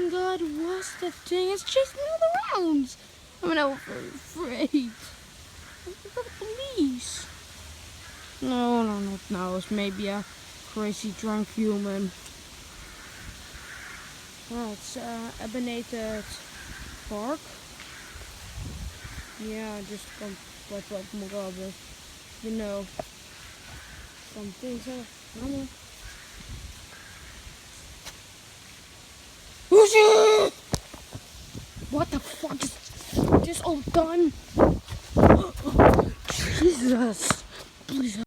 my god, what's that thing? It's chasing me all around. I'm now very afraid. I've got the police. No, not now. It's maybe a crazy drunk human. Well, it's Ebenezer Park. Yeah, just come wat morgen. You know, some things are normal. What the fuck is this all done? Jesus.